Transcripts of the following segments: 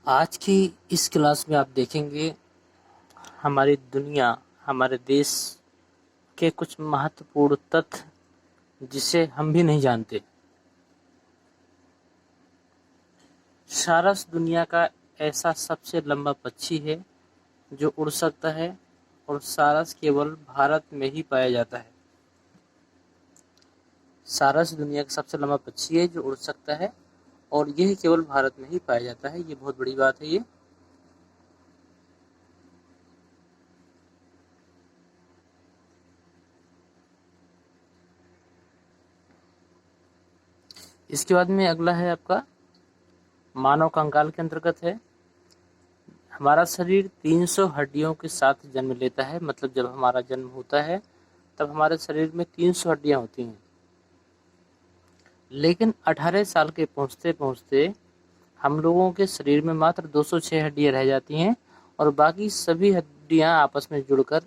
आज की इस क्लास में आप देखेंगे हमारी दुनिया, हमारे देश के कुछ महत्वपूर्ण तथ्य जिसे हम भी नहीं जानते। सारस दुनिया का ऐसा सबसे लंबा पक्षी है जो उड़ सकता है और सारस केवल भारत में ही पाया जाता है। सारस दुनिया का सबसे लंबा पक्षी है जो उड़ सकता है और यह केवल भारत में ही पाया जाता है। ये बहुत बड़ी बात है। ये इसके बाद में अगला है आपका मानव कंकाल के अंतर्गत है। हमारा शरीर 300 हड्डियों के साथ जन्म लेता है। मतलब जब हमारा जन्म होता है तब हमारे शरीर में 300 हड्डियां होती हैं, लेकिन 18 साल के पहुंचते पहुंचते हम लोगों के शरीर में मात्र 206 हड्डियां रह जाती हैं और बाकी सभी हड्डियां आपस में जुड़कर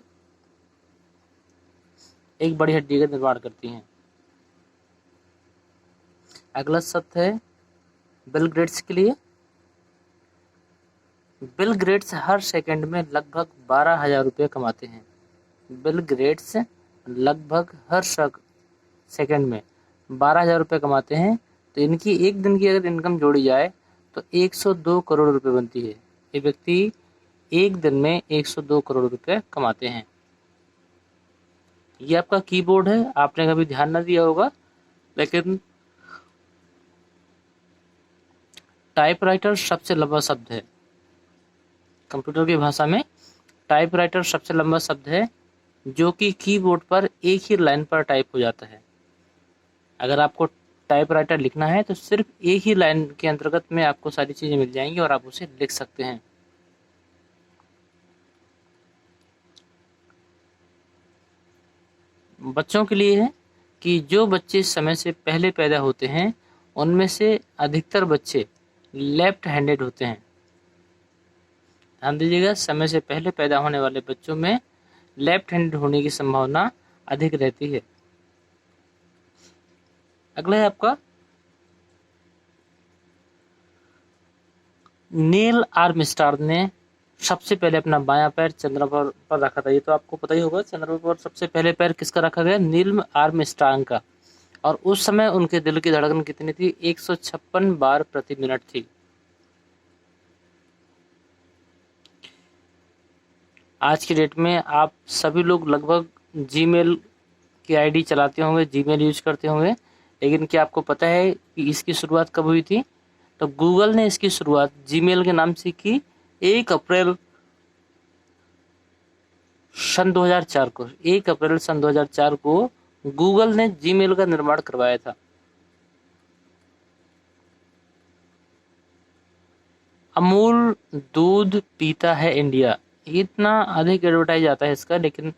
एक बड़ी हड्डी का निर्माण करती हैं। अगला शब्द है बिल गेट्स के लिए। बिल गेट्स हर सेकंड में लगभग 12,000 रुपये कमाते हैं। बिल गेट्स लगभग हर सेकंड में 12,000 रुपये कमाते हैं। तो इनकी एक दिन की अगर इनकम जोड़ी जाए तो 102 करोड़ रुपए बनती है। ये व्यक्ति एक दिन में 102 करोड़ रुपए कमाते हैं। ये आपका कीबोर्ड है, आपने कभी ध्यान न दिया होगा, लेकिन टाइपराइटर सबसे लंबा शब्द है। कंप्यूटर की भाषा में टाइपराइटर सबसे लंबा शब्द है जो कि कीबोर्ड पर एक ही लाइन पर टाइप हो जाता है। अगर आपको टाइपराइटर लिखना है तो सिर्फ एक ही लाइन के अंतर्गत में आपको सारी चीज़ें मिल जाएंगी और आप उसे लिख सकते हैं। बच्चों के लिए है कि जो बच्चे समय से पहले पैदा होते हैं उनमें से अधिकतर बच्चे लेफ्ट हैंडेड होते हैं। ध्यान दीजिएगा, समय से पहले पैदा होने वाले बच्चों में लेफ्ट हैंडेड होने की संभावना अधिक रहती है। अगला है आपका नील आर्मस्ट्रांग ने सबसे पहले अपना बायां पैर चंद्रमा पर रखा था। ये तो आपको पता ही होगा, चंद्रमा पर सबसे पहले पैर किसका रखा गया? नील आर्मस्ट्रांग का। और उस समय उनके दिल की धड़कन कितनी थी? 156 बार प्रति मिनट थी। आज की डेट में आप सभी लोग लगभग जीमेल की आईडी चलाते होंगे, जीमेल यूज करते होंगे, लेकिन क्या आपको पता है कि इसकी शुरुआत कब हुई थी? तो गूगल ने इसकी शुरुआत जीमेल के नाम से की 1 अप्रैल सन 2004 को। 1 अप्रैल सन 2004 को गूगल ने जीमेल का निर्माण करवाया था। अमूल दूध पीता है इंडिया, इतना अधिक एडवर्टाइज आता है इसका, लेकिन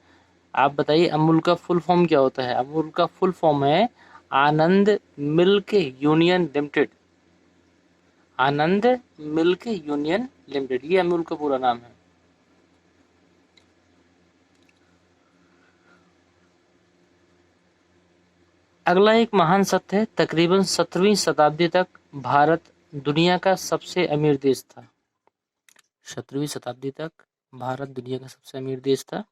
आप बताइए अमूल का फुल फॉर्म क्या होता है? अमूल का फुल फॉर्म है आनंद मिल्क यूनियन लिमिटेड। आनंद मिल्क यूनियन लिमिटेड, ये अमूल का पूरा नाम है। अगला एक महान सत्य है, तकरीबन 17वीं शताब्दी तक भारत दुनिया का सबसे अमीर देश था। 17वीं शताब्दी तक भारत दुनिया का सबसे अमीर देश था।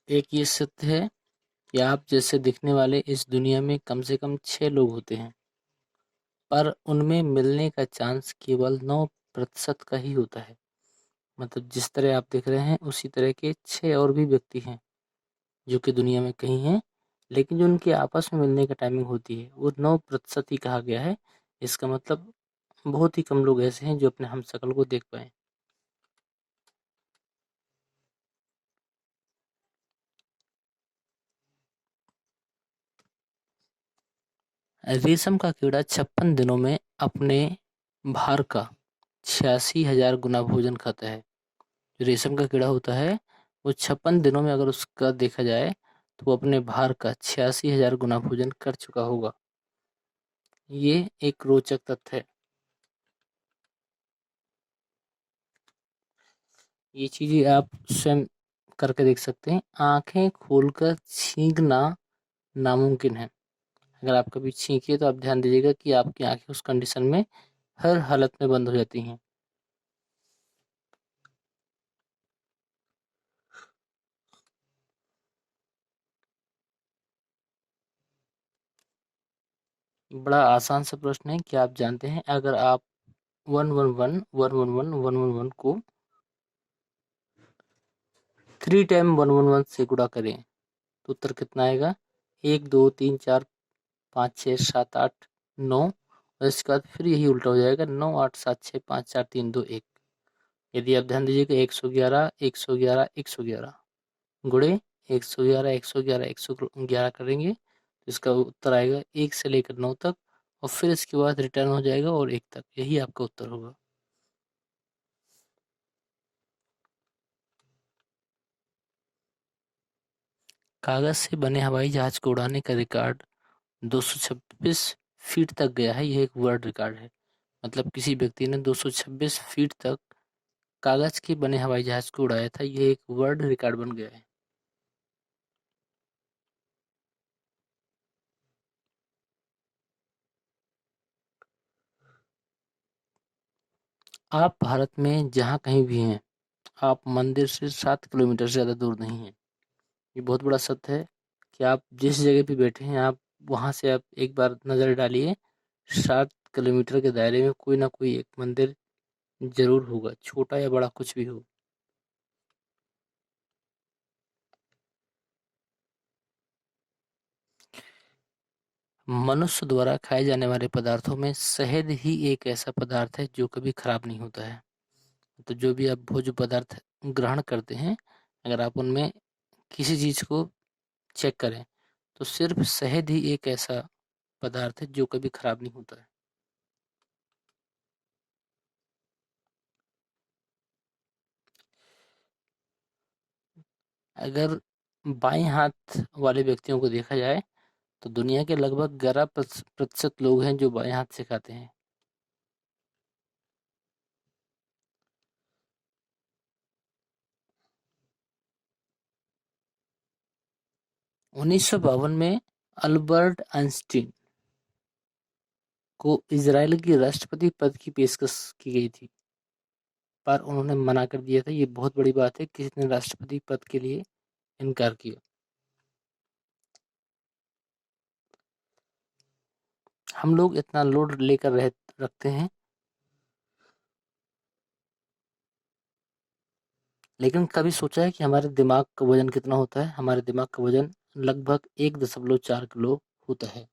एक ये सत्य है कि आप जैसे दिखने वाले इस दुनिया में कम से कम 6 लोग होते हैं, पर उनमें मिलने का चांस केवल 9% का ही होता है। मतलब जिस तरह आप दिख रहे हैं उसी तरह के 6 और भी व्यक्ति हैं जो कि दुनिया में कहीं हैं, लेकिन जो उनके आपस में मिलने का टाइमिंग होती है वो 9% ही कहा गया है। इसका मतलब बहुत ही कम लोग ऐसे हैं जो अपने हमशक्ल को देख पाए। रेशम का कीड़ा 56 दिनों में अपने भार का 86,000 गुना भोजन खाता है। जो रेशम का कीड़ा होता है वो 56 दिनों में अगर उसका देखा जाए तो वो अपने भार का 86,000 गुना भोजन कर चुका होगा। ये एक रोचक तथ्य है। ये चीजें आप स्वयं करके देख सकते हैं। आंखें खोलकर छींकना नामुमकिन है। अगर आप कभी छींकिए तो आप ध्यान दीजिएगा कि आपकी आंखें उस कंडीशन में हर हालत में बंद हो जाती हैं। बड़ा आसान सा प्रश्न है कि आप जानते हैं अगर आप 111 को 3 टाइम 111 से गुणा करें तो उत्तर कितना आएगा? 1 2 3 4 5 6 7 8 9 और इसके बाद फिर यही उल्टा हो जाएगा 9 8 7 6 5 4 3 2 1। यदि आप ध्यान दीजिएगा 111 111 111 गुणे 111 111 111 करेंगे तो इसका उत्तर आएगा 1 से लेकर 9 तक और फिर इसके बाद रिटर्न हो जाएगा और 1 तक। यही आपका उत्तर होगा। कागज से बने हवाई जहाज को उड़ाने का रिकॉर्ड 226 फीट तक गया है। यह एक वर्ल्ड रिकॉर्ड है। मतलब किसी व्यक्ति ने 226 फीट तक कागज के बने हवाई जहाज को उड़ाया था। यह एक वर्ल्ड रिकॉर्ड बन गया है। आप भारत में जहाँ कहीं भी हैं, आप मंदिर से 7 किलोमीटर से ज़्यादा दूर नहीं हैं। ये बहुत बड़ा सत्य है कि आप जिस जगह पे बैठे हैं, आप वहाँ से आप एक बार नज़र डालिए, 7 किलोमीटर के दायरे में कोई ना कोई एक मंदिर जरूर होगा, छोटा या बड़ा कुछ भी हो। मनुष्य द्वारा खाए जाने वाले पदार्थों में शहद ही एक ऐसा पदार्थ है जो कभी खराब नहीं होता है। तो जो भी आप भोज्य पदार्थ ग्रहण करते हैं, अगर आप उनमें किसी चीज़ को चेक करें तो सिर्फ शहद ही एक ऐसा पदार्थ है जो कभी खराब नहीं होता है। अगर बाएं हाथ वाले व्यक्तियों को देखा जाए तो दुनिया के लगभग 11% लोग हैं जो बाएं हाथ से खाते हैं। 1952 में अल्बर्ट आइंस्टीन को इजराइल की राष्ट्रपति पद की पेशकश की गई थी, पर उन्होंने मना कर दिया था। ये बहुत बड़ी बात है, किसी ने राष्ट्रपति पद के लिए इनकार किया। हम लोग इतना लोड लेकर रखते हैं, लेकिन कभी सोचा है कि हमारे दिमाग का वजन कितना होता है? हमारे दिमाग का वजन लगभग 1.4 किलो होता है।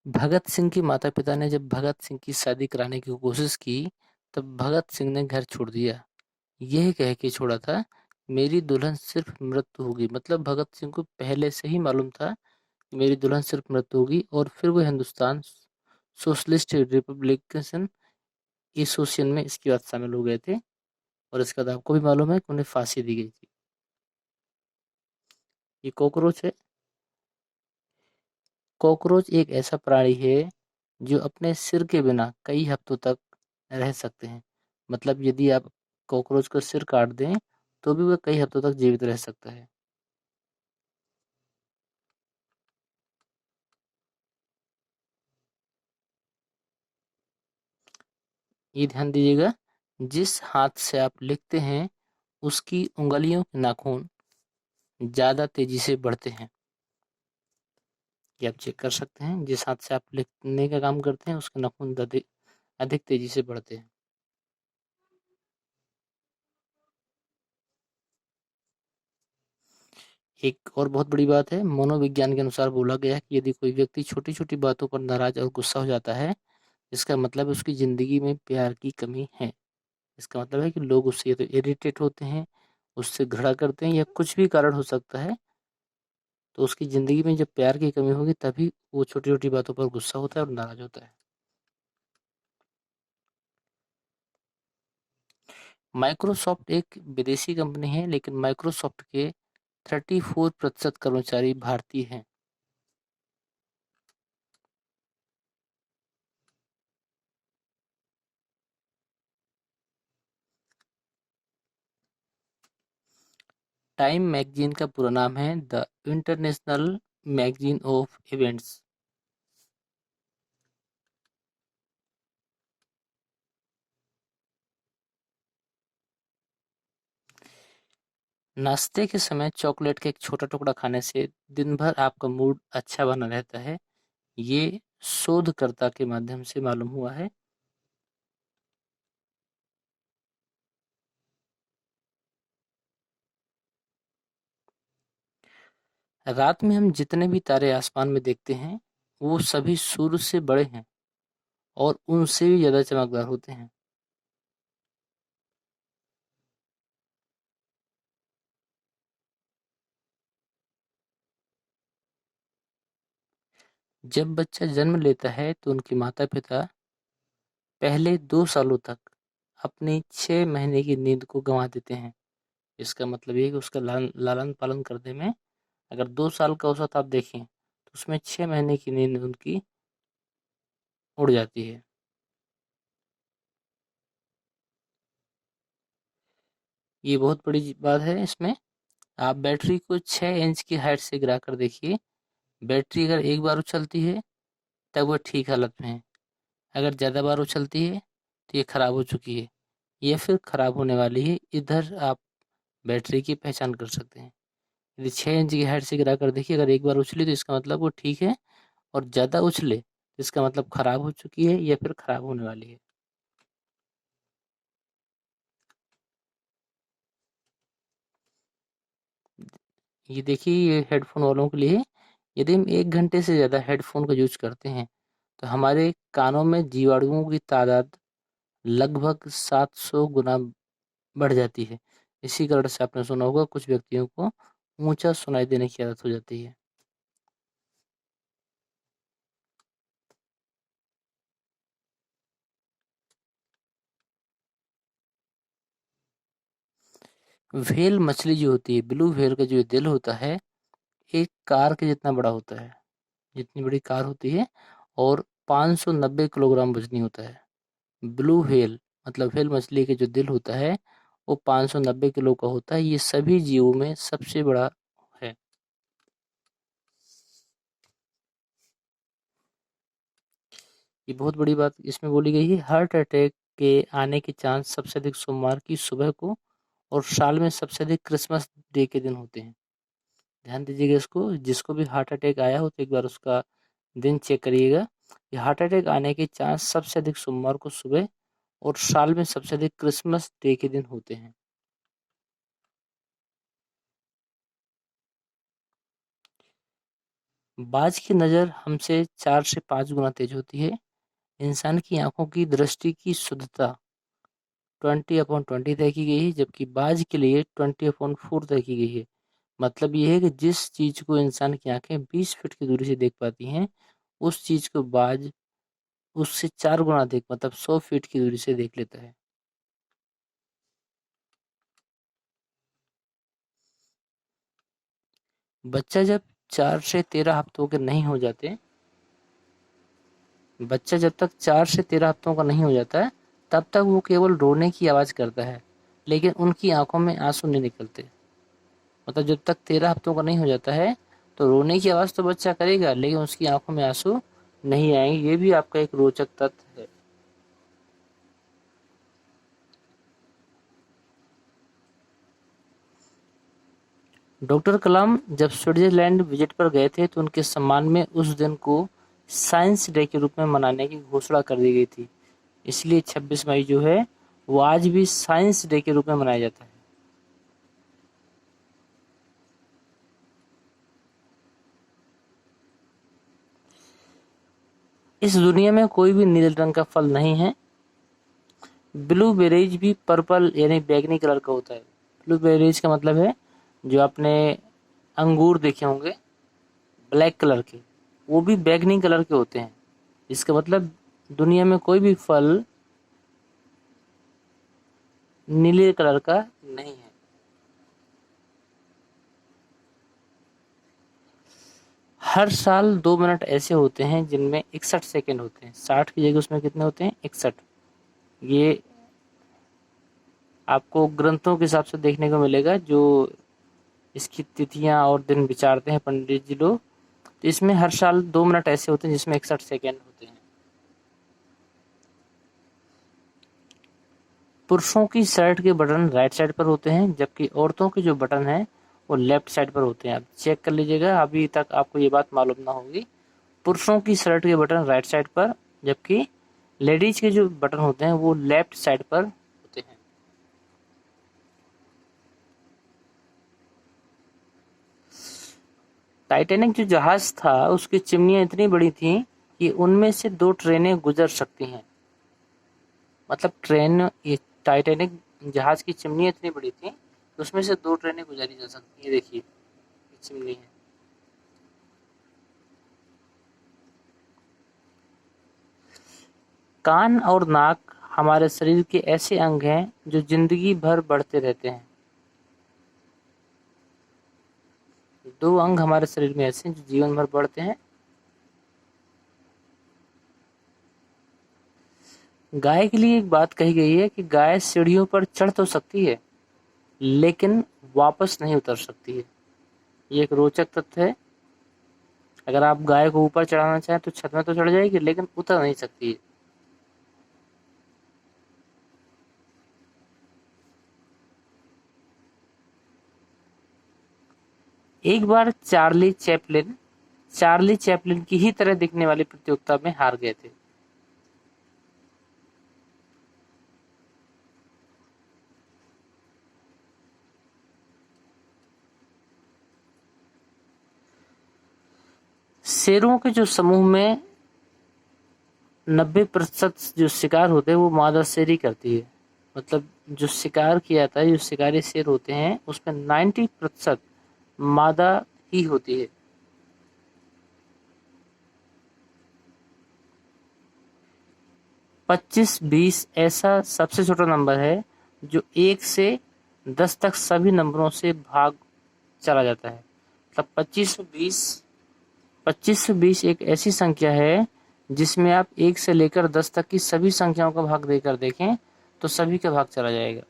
भगत सिंह के माता पिता ने जब भगत सिंह की शादी कराने की कोशिश की, तब भगत सिंह ने घर छोड़ दिया। यह कह के छोड़ा था, मेरी दुल्हन सिर्फ मृत्यु होगी। मतलब भगत सिंह को पहले से ही मालूम था कि मेरी दुल्हन सिर्फ मृत्यु होगी, और फिर वो हिंदुस्तान सोशलिस्ट रिपब्लिकन एसोसिएशन में इसके बाद शामिल हो गए थे। और इसके बाद आपको भी मालूम है कि उन्हें फांसी दी गई थी। ये कॉकरोच है। कॉकरोच एक ऐसा प्राणी है जो अपने सिर के बिना कई हफ्तों तक रह सकते हैं। मतलब यदि आप कॉकरोच का सिर काट दें तो भी वह कई हफ्तों तक जीवित रह सकता है। ये ध्यान दीजिएगा, जिस हाथ से आप लिखते हैं उसकी उंगलियों के नाखून ज़्यादा तेजी से बढ़ते हैं। ये आप चेक कर सकते हैं, जिस हाथ से आप लिखने का काम करते हैं उसके नाखून अधिक अधिक तेजी से बढ़ते हैं। एक और बहुत बड़ी बात है, मनोविज्ञान के अनुसार बोला गया है कि यदि कोई व्यक्ति छोटी छोटी बातों पर नाराज और गुस्सा हो जाता है, इसका मतलब है उसकी ज़िंदगी में प्यार की कमी है। इसका मतलब है कि लोग उससे या तो इरिटेट होते हैं, उससे घृणा करते हैं, या कुछ भी कारण हो सकता है। तो उसकी ज़िंदगी में जब प्यार की कमी होगी तभी वो छोटी छोटी बातों पर गुस्सा होता है और नाराज होता है। माइक्रोसॉफ्ट एक विदेशी कंपनी है, लेकिन माइक्रोसॉफ्ट के 34% कर्मचारी भारतीय हैं। टाइम मैगजीन का पूरा नाम है the international magazine of events. नाश्ते के समय चॉकलेट का एक छोटा टुकड़ा खाने से दिन भर आपका मूड अच्छा बना रहता है। ये शोधकर्ता के माध्यम से मालूम हुआ है। रात में हम जितने भी तारे आसमान में देखते हैं वो सभी सूर्य से बड़े हैं और उनसे भी ज्यादा चमकदार होते हैं। जब बच्चा जन्म लेता है तो उनके माता पिता पहले 2 सालों तक अपनी 6 महीने की नींद को गंवा देते हैं। इसका मतलब ये है कि उसका लालन पालन करने में अगर 2 साल का औसत आप देखें तो उसमें 6 महीने की नींद उनकी उड़ जाती है। ये बहुत बड़ी बात है इसमें। आप बैटरी को 6 इंच की हाइट से गिरा कर देखिए। बैटरी अगर एक बार उछलती है तब वह ठीक हालत में है। अगर ज़्यादा बार उछलती है तो ये खराब हो चुकी है या फिर खराब होने वाली है। इधर आप बैटरी की पहचान कर सकते हैं। यदि 6 इंच की हाइट से गिरा कर देखिए, अगर एक बार उछली तो इसका मतलब वो ठीक है, और ज़्यादा उछले तो इसका मतलब खराब हो चुकी है या फिर खराब होने वाली है। ये देखिए, ये हेडफोन वालों के लिए है। यदि हम 1 घंटे से ज़्यादा हेडफोन का यूज करते हैं तो हमारे कानों में जीवाणुओं की तादाद लगभग 700 गुना बढ़ जाती है। इसी कारण से आपने सुना होगा कुछ व्यक्तियों को ऊंचा सुनाई देने की आदत हो जाती है। व्हेल मछली जो होती है, ब्लू व्हेल का जो दिल होता है, एक कार के जितना बड़ा होता है, जितनी बड़ी कार होती है, और 590 किलोग्राम वजनी होता है। ब्लू व्हेल मतलब व्हेल मछली के जो दिल होता है वो 590 किलो का होता है। ये सभी जीवों में सबसे बड़ा है। ये बहुत बड़ी बात इसमें बोली गई है। हार्ट अटैक के आने के चांस सबसे अधिक सोमवार की सुबह को और साल में सबसे अधिक क्रिसमस डे के दिन होते हैं। ध्यान दीजिएगा इसको। जिसको भी हार्ट अटैक आया हो तो एक बार उसका दिन चेक करिएगा। ये हार्ट अटैक आने के चांस सबसे अधिक सोमवार को सुबह और साल में सबसे अधिक क्रिसमस डे के दिन होते हैं। बाज की नज़र हमसे 4 से 5 गुना तेज होती है। इंसान की आंखों की दृष्टि की शुद्धता 20/20 तय की गई है, जबकि बाज के लिए 20/4 तय की गई है। मतलब ये है कि जिस चीज को इंसान की आंखें 20 फीट की दूरी से देख पाती हैं, उस चीज को बाज उससे 4 गुना अधिक मतलब 100 फीट की दूरी से देख लेता है। बच्चा जब 4 से 13 हफ्तों के नहीं हो जाते बच्चा जब तक 4 से 13 हफ्तों का नहीं हो जाता है तब तक वो केवल रोने की आवाज़ करता है, लेकिन उनकी आंखों में आंसू नहीं निकलते। मतलब जब तक 13 हफ्तों का नहीं हो जाता है तो रोने की आवाज़ तो बच्चा करेगा, लेकिन उसकी आंखों में आंसू नहीं आएंगे। ये भी आपका एक रोचक तथ्य है। डॉक्टर कलाम जब स्विट्जरलैंड विजिट पर गए थे तो उनके सम्मान में उस दिन को साइंस डे के रूप में मनाने की घोषणा कर दी गई थी। इसलिए 26 मई जो है वो आज भी साइंस डे के रूप में मनाया जाता है। इस दुनिया में कोई भी नीले रंग का फल नहीं है। ब्लूबेरीज भी पर्पल यानी बैगनी कलर का होता है। ब्लूबेरीज का मतलब है, जो आपने अंगूर देखे होंगे ब्लैक कलर के, वो भी बैगनी कलर के होते हैं। इसका मतलब दुनिया में कोई भी फल नीले कलर का नहीं है। हर साल 2 मिनट ऐसे होते हैं जिनमें 61 सेकेंड होते हैं। 60 की जगह उसमें कितने होते हैं? 61। ये आपको ग्रंथों के हिसाब से देखने को मिलेगा। जो इसकी तिथियां और दिन विचारते हैं पंडित जी लोग। तो इसमें हर साल 2 मिनट ऐसे होते हैं जिसमें 61 सेकेंड होते हैं। पुरुषों की शर्ट के बटन राइट साइड पर होते हैं, जबकि औरतों के जो बटन हैं वो लेफ्ट साइड पर होते हैं। आप चेक कर लीजिएगा, अभी तक आपको ये बात मालूम ना होगी। पुरुषों की शर्ट के बटन राइट साइड पर, जबकि लेडीज के जो बटन होते हैं वो लेफ्ट साइड पर होते हैं। टाइटैनिक जो जहाज था उसकी चिमनियां इतनी बड़ी थी कि उनमें से 2 ट्रेनें गुजर सकती हैं। मतलब ट्रेन, ये टाइटैनिक जहाज की चिमनियां इतनी बड़ी थी कि उसमें से 2 ट्रेनें गुजारी जा सकती हैं। ये देखिए, ये चिमनी है। कान और नाक हमारे शरीर के ऐसे अंग हैं जो जिंदगी भर बढ़ते रहते हैं। 2 अंग हमारे शरीर में ऐसे हैं जो जीवन भर बढ़ते हैं। गाय के लिए एक बात कही गई है कि गाय सीढ़ियों पर चढ़ तो सकती है लेकिन वापस नहीं उतर सकती है। ये एक रोचक तथ्य है। अगर आप गाय को ऊपर चढ़ाना चाहें तो छत में तो चढ़ जाएगी लेकिन उतर नहीं सकती है। एक बार चार्ली चैपलिन की ही तरह दिखने वाली प्रतियोगिता में हार गए थे। शेरों के जो समूह में 90% जो शिकार होते हैं वो मादा शेर ही करती है। मतलब जो शिकार किया जाता है, जो शिकारी शेर होते हैं उसमें 90% मादा ही होती है। 25-20 ऐसा सबसे छोटा नंबर है जो 1 से 10 तक सभी नंबरों से भाग चला जाता है। मतलब 25 से 20 एक ऐसी संख्या है जिसमें आप 1 से लेकर 10 तक की सभी संख्याओं का भाग देकर देखें तो सभी का भाग चला जाएगा।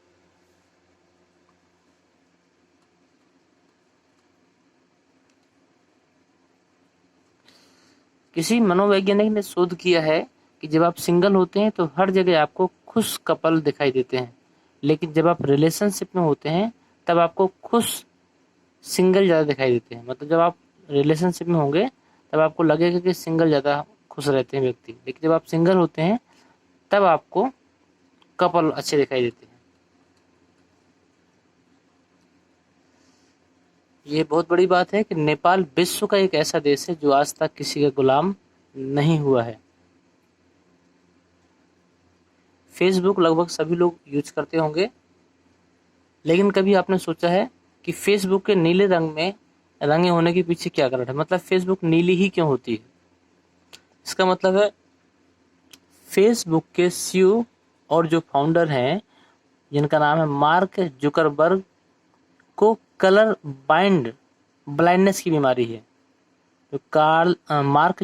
किसी मनोवैज्ञानिक ने शोध किया है कि जब आप सिंगल होते हैं तो हर जगह आपको खुश कपल दिखाई देते हैं, लेकिन जब आप रिलेशनशिप में होते हैं तब आपको खुश सिंगल ज़्यादा दिखाई देते हैं। मतलब जब आप रिलेशनशिप में होंगे तब आपको लगेगा कि सिंगल ज़्यादा खुश रहते हैं व्यक्ति, लेकिन जब आप सिंगल होते हैं तब आपको कपल अच्छे दिखाई देते हैं। ये बहुत बड़ी बात है कि नेपाल विश्व का एक ऐसा देश है जो आज तक किसी का गुलाम नहीं हुआ है। फेसबुक लगभग सभी लोग यूज करते होंगे, लेकिन कभी आपने सोचा है कि फेसबुक के नीले रंग में रंगे होने के पीछे क्या कारण है? मतलब फेसबुक नीली ही क्यों होती है? इसका मतलब है फेसबुक के सीईओ और जो फाउंडर हैं जिनका नाम है मार्क जुकरबर्ग को कलर ब्लाइंडनेस की बीमारी है। जो मार्क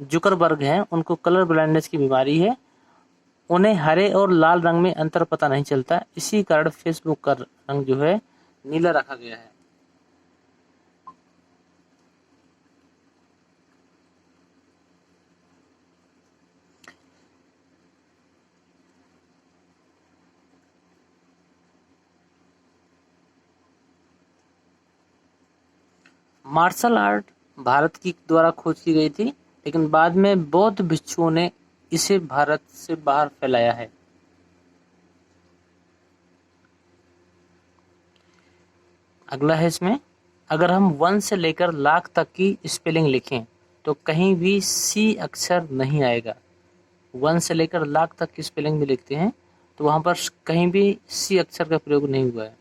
जुकरबर्ग हैं उनको कलर ब्लाइंडनेस की बीमारी है। उन्हें हरे और लाल रंग में अंतर पता नहीं चलता, इसी कारण फेसबुक का रंग जो है नीला रखा गया है। मार्शल आर्ट भारत की द्वारा खोज की गई थी, लेकिन बाद में बौद्ध भिक्षुओं ने इसे भारत से बाहर फैलाया है। अगला है इसमें, अगर हम 1 से लेकर लाख तक की स्पेलिंग लिखें तो कहीं भी सी अक्षर नहीं आएगा। 1 से लेकर लाख तक की स्पेलिंग भी लिखते हैं तो वहां पर कहीं भी सी अक्षर का प्रयोग नहीं हुआ है।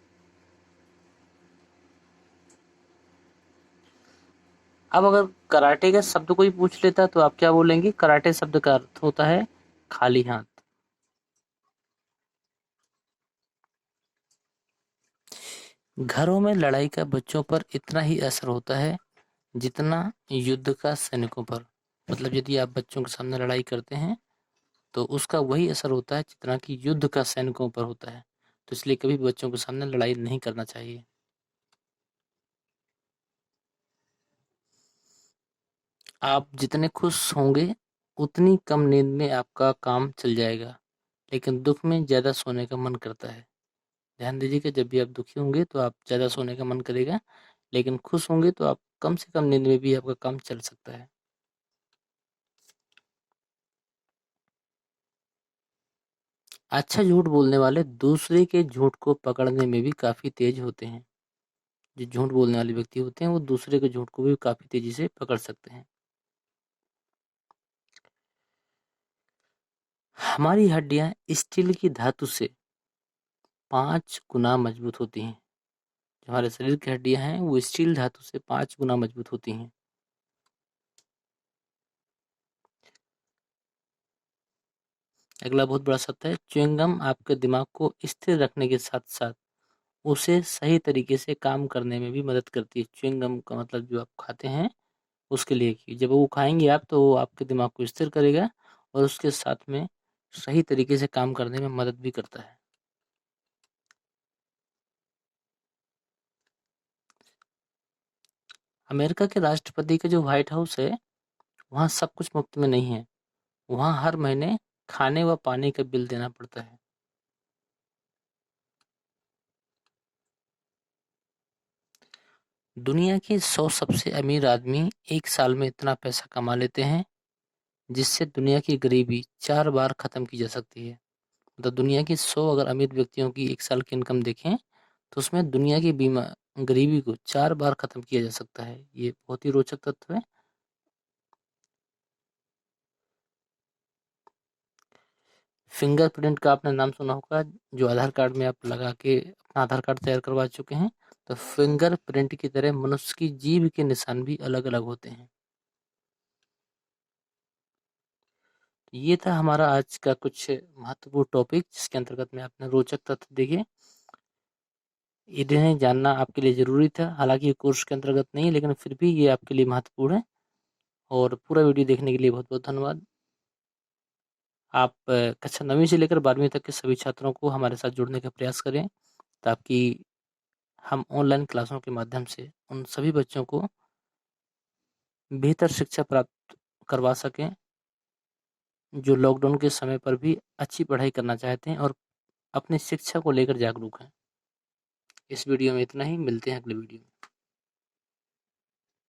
अब अगर कराटे का शब्द कोई पूछ लेता तो आप क्या बोलेंगे? कराटे शब्द का अर्थ होता है खाली हाथ। घरों में लड़ाई का बच्चों पर इतना ही असर होता है जितना युद्ध का सैनिकों पर। मतलब यदि आप बच्चों के सामने लड़ाई करते हैं तो उसका वही असर होता है जितना कि युद्ध का सैनिकों पर होता है। तो इसलिए कभी भी बच्चों के सामने लड़ाई नहीं करना चाहिए। आप जितने खुश होंगे उतनी कम नींद में आपका काम चल जाएगा, लेकिन दुख में ज़्यादा सोने का मन करता है। ध्यान दीजिए कि जब भी आप दुखी होंगे तो आप ज़्यादा सोने का मन करेगा, लेकिन खुश होंगे तो आप कम से कम नींद में भी आपका काम चल सकता है। अच्छा झूठ बोलने वाले दूसरे के झूठ को पकड़ने में भी काफ़ी तेज होते हैं। जो झूठ बोलने वाले व्यक्ति होते हैं वो दूसरे के झूठ को भी काफ़ी तेज़ी से पकड़ सकते हैं। हमारी हड्डियाँ स्टील की धातु से 5 गुना मजबूत होती हैं। जो हमारे शरीर की हड्डियाँ हैं वो स्टील धातु से 5 गुना मजबूत होती हैं। अगला बहुत बड़ा सत्य है, च्युइंगम आपके दिमाग को स्थिर रखने के साथ-साथ उसे सही तरीके से काम करने में भी मदद करती है। च्युइंगम का मतलब जो आप खाते हैं उसके लिए कि जब वो खाएँगे आप तो वो आपके दिमाग को स्थिर करेगा और उसके साथ में सही तरीके से काम करने में मदद भी करता है। अमेरिका के राष्ट्रपति का जो व्हाइट हाउस है, वहाँ सब कुछ मुफ्त में नहीं है। वहाँ हर महीने खाने व पानी का बिल देना पड़ता है। दुनिया के 100 सबसे अमीर आदमी एक साल में इतना पैसा कमा लेते हैं जिससे दुनिया की गरीबी 4 बार खत्म की जा सकती है। मतलब दुनिया की 100 अगर अमीर व्यक्तियों की एक साल की इनकम देखें तो उसमें दुनिया की बीमा गरीबी को 4 बार खत्म किया जा सकता है। ये बहुत ही रोचक तथ्य है। फिंगरप्रिंट का आपने नाम सुना होगा, जो आधार कार्ड में आप लगा के अपना आधार कार्ड तैयार करवा चुके हैं। तो फिंगरप्रिंट की तरह मनुष्य की जीभ के निशान भी अलग-अलग होते हैं। ये था हमारा आज का कुछ महत्वपूर्ण टॉपिक जिसके अंतर्गत में आपने रोचक तथ्य देखे। इन्हें जानना आपके लिए ज़रूरी था। हालाँकि ये कोर्स के अंतर्गत नहीं है, लेकिन फिर भी ये आपके लिए महत्वपूर्ण है। और पूरा वीडियो देखने के लिए बहुत-बहुत धन्यवाद। आप कक्षा 9वीं से लेकर 12वीं तक के सभी छात्रों को हमारे साथ जुड़ने का प्रयास करें, ताकि हम ऑनलाइन क्लासों के माध्यम से उन सभी बच्चों को बेहतर शिक्षा प्राप्त करवा सकें, जो लॉकडाउन के समय पर भी अच्छी पढ़ाई करना चाहते हैं और अपनी शिक्षा को लेकर जागरूक हैं। इस वीडियो में इतना ही, मिलते हैं अगले वीडियो में।